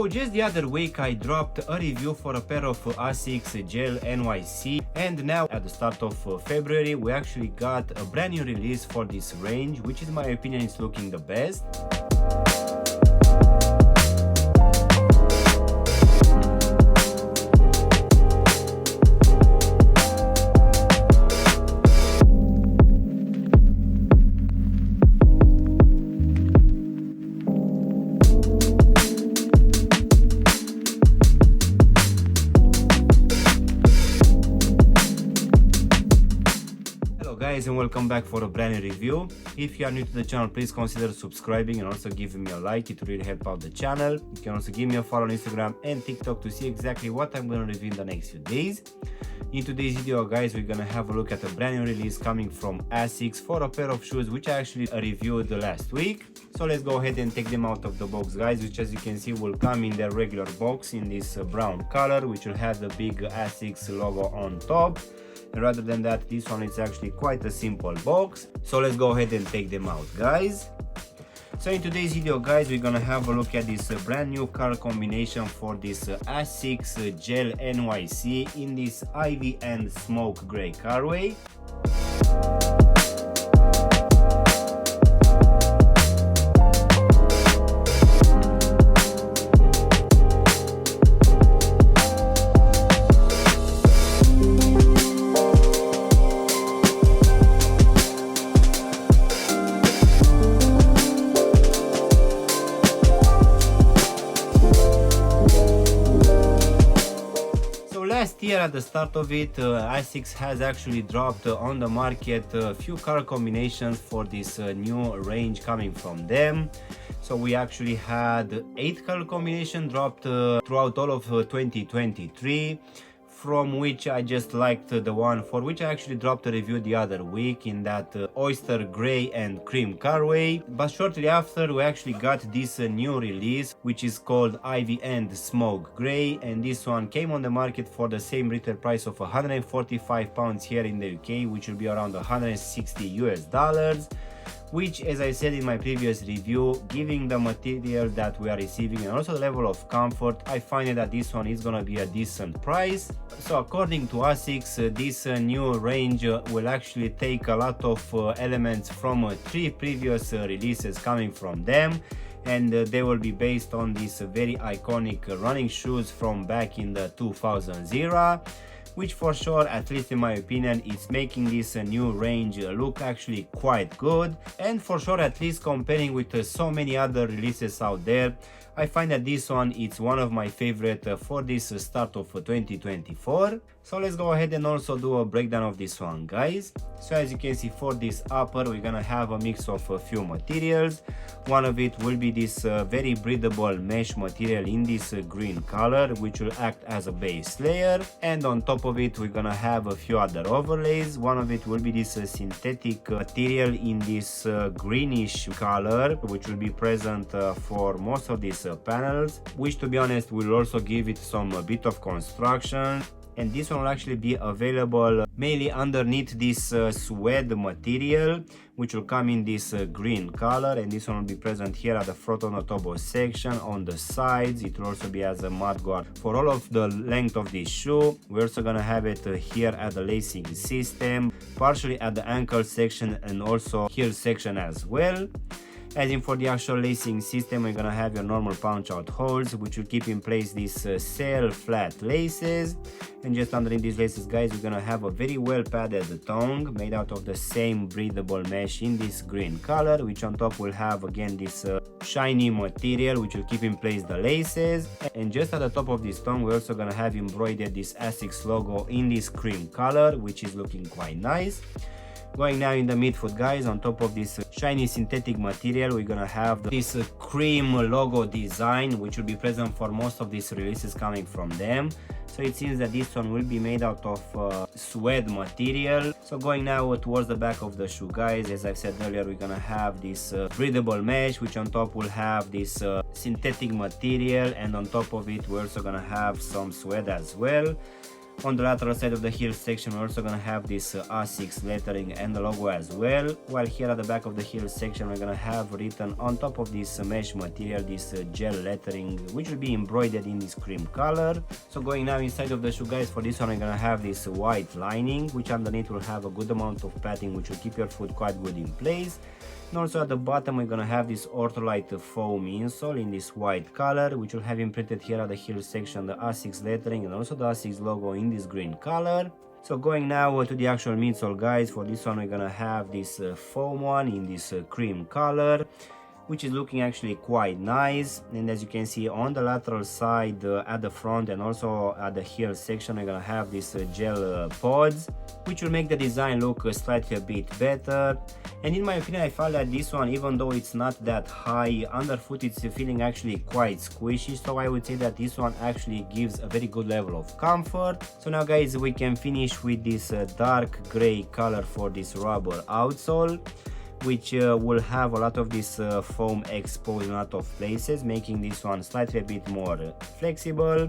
So just the other week I dropped a review for a pair of Asics Gel NYC, and now at the start of February we actually got a brand new release for this range, which in my opinion is looking the best. Guys, and welcome back for a brand new review. If you are new to the channel, please consider subscribing and also giving me a like. It will really help out the channel. You can also give me a follow on Instagram and TikTok to see exactly what I'm going to review in the next few days. In today's video, guys, we're going to have a look at a brand new release coming from Asics for a pair of shoes which I actually reviewed last week. So let's go ahead and take them out of the box, guys, which as you can see will come in their regular box in this brown color, which will have the big Asics logo on top. And rather than that, this one is actually quite a simple box. So let's go ahead and take them out, guys. So in today's video, guys, we're gonna have a look at this brand new color combination for this Asics Gel NYC in this ivy and smoke gray colorway. Last year at the start of it, Asics has actually dropped on the market a few color combinations for this new range coming from them. So we actually had 8 color combinations dropped throughout all of 2023, from which I just liked the one for which I actually dropped a review the other week in that oyster gray and cream colorway. But shortly after we actually got this new release, which is called ivy and smoke gray, and this one came on the market for the same retail price of £145 here in the UK, which will be around $160 US, which, as I said in my previous review, giving the material that we are receiving and also the level of comfort, I find that this one is gonna be a decent price. So according to Asics, this new range will actually take a lot of elements from 3 previous releases coming from them, and they will be based on these very iconic running shoes from back in the 2000s era, which for sure, at least in my opinion, is making this new range look actually quite good. And for sure, at least comparing with so many other releases out there, I find that this one is one of my favorite for this start of 2024. So let's go ahead and also do a breakdown of this one, guys. So as you can see, for this upper we're gonna have a mix of a few materials. One of it will be this very breathable mesh material in this green color, which will act as a base layer, and on top of it we're gonna have a few other overlays. One of it will be this synthetic material in this greenish color, which will be present for most of these panels, which to be honest will also give it some bit of construction. And this one will actually be available mainly underneath this suede material, which will come in this green color, and this one will be present here at the front on the top section. On the sides it will also be as a mud guard for all of the length of this shoe. We're also gonna have it here at the lacing system, partially at the ankle section and also heel section as well. As in for the actual lacing system, we're gonna have your normal punch out holes, which will keep in place these sail flat laces, and just underneath these laces, guys, we're gonna have a very well padded tongue made out of the same breathable mesh in this green color, which on top will have again this shiny material which will keep in place the laces. And just at the top of this tongue we're also gonna have embroidered this Asics logo in this cream color, which is looking quite nice. Going now in the midfoot, guys, on top of this shiny synthetic material we're gonna have this cream logo design, which will be present for most of these releases coming from them. So it seems that this one will be made out of suede material. So going now towards the back of the shoe, guys, as I've said earlier, we're gonna have this breathable mesh, which on top will have this synthetic material, and on top of it we're also gonna have some suede as well. On the lateral side of the heel section, we're also gonna have this Asics lettering and the logo as well, while here at the back of the heel section we're gonna have written on top of this mesh material this gel lettering, which will be embroidered in this cream color. So going now inside of the shoe, guys, for this one we're gonna have this white lining, which underneath will have a good amount of padding, which will keep your foot quite good in place. And also at the bottom we're gonna have this ortholite foam insole in this white color, which will have imprinted here at the heel section the Asics lettering and also the Asics logo in this green color. So going now to the actual midsole, guys, for this one we're gonna have this foam one in this cream color, which is looking actually quite nice. And as you can see on the lateral side at the front and also at the heel section, we're gonna have this gel pods, which will make the design look slightly a bit better. And in my opinion, I felt that this one, even though it's not that high underfoot, it's feeling actually quite squishy, so I would say that this one actually gives a very good level of comfort. So now, guys, we can finish with this dark gray color for this rubber outsole, which will have a lot of this foam exposed in a lot of places, making this one slightly a bit more flexible.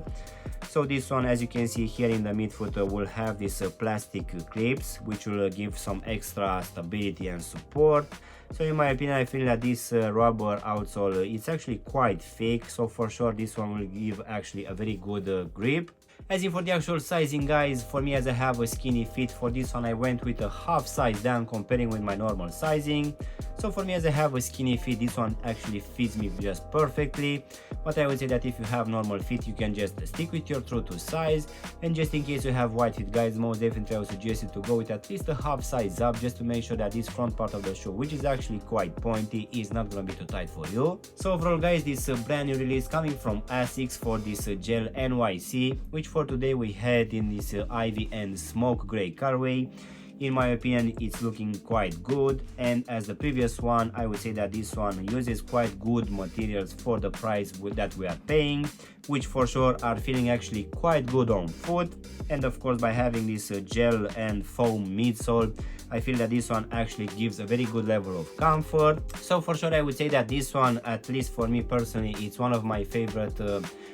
So this one, as you can see here in the midfoot, will have these plastic clips, which will give some extra stability and support. So in my opinion, I feel that this rubber outsole it's actually quite thick, so for sure this one will give actually a very good grip. As in for the actual sizing, guys, for me, as I have a skinny feet, for this one I went with a half size down comparing with my normal sizing. So for me, as I have a skinny feet, this one actually fits me just perfectly. But I would say that if you have normal feet, you can just stick with your true to size. And just in case you have wide feet, guys, most definitely I would suggest you to go with at least a half size up, just to make sure that this front part of the shoe, which is actually quite pointy, is not gonna be too tight for you. So overall, guys, this brand new release coming from Asics for this Gel NYC, which for today we had in this ivy and smoke gray colorway. In my opinion, it's looking quite good, and as the previous one, I would say that this one uses quite good materials for the price that we are paying, which for sure are feeling actually quite good on foot. And of course, by having this gel and foam midsole, I feel that this one actually gives a very good level of comfort. So for sure, I would say that this one, at least for me personally, it's one of my favorite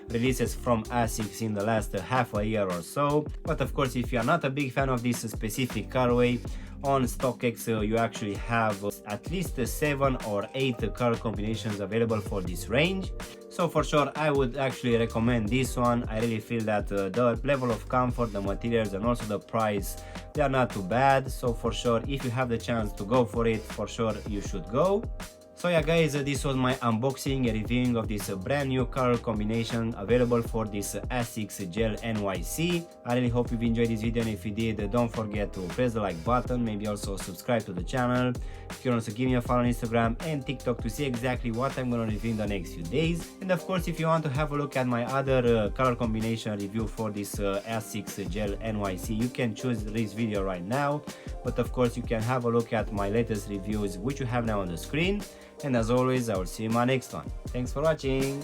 releases from Asics in the last half a year or so. But of course, if you are not a big fan of this specific colorway, on StockX you actually have at least 7 or 8 color combinations available for this range. So for sure, I would actually recommend this one. I really feel that the level of comfort, the materials, and also the price, they are not too bad. So for sure, if you have the chance to go for it, for sure you should go. So yeah, guys, this was my unboxing and reviewing of this brand new color combination available for this Asics Gel NYC. I really hope you've enjoyed this video, and if you did, don't forget to press the like button, maybe also subscribe to the channel. You can also give me a follow on Instagram and TikTok to see exactly what I'm going to review in the next few days. And of course, if you want to have a look at my other color combination review for this Asics Gel NYC, you can choose this video right now. But of course, you can have a look at my latest reviews, which you have now on the screen. And as always, I will see you in my next one. Thanks for watching.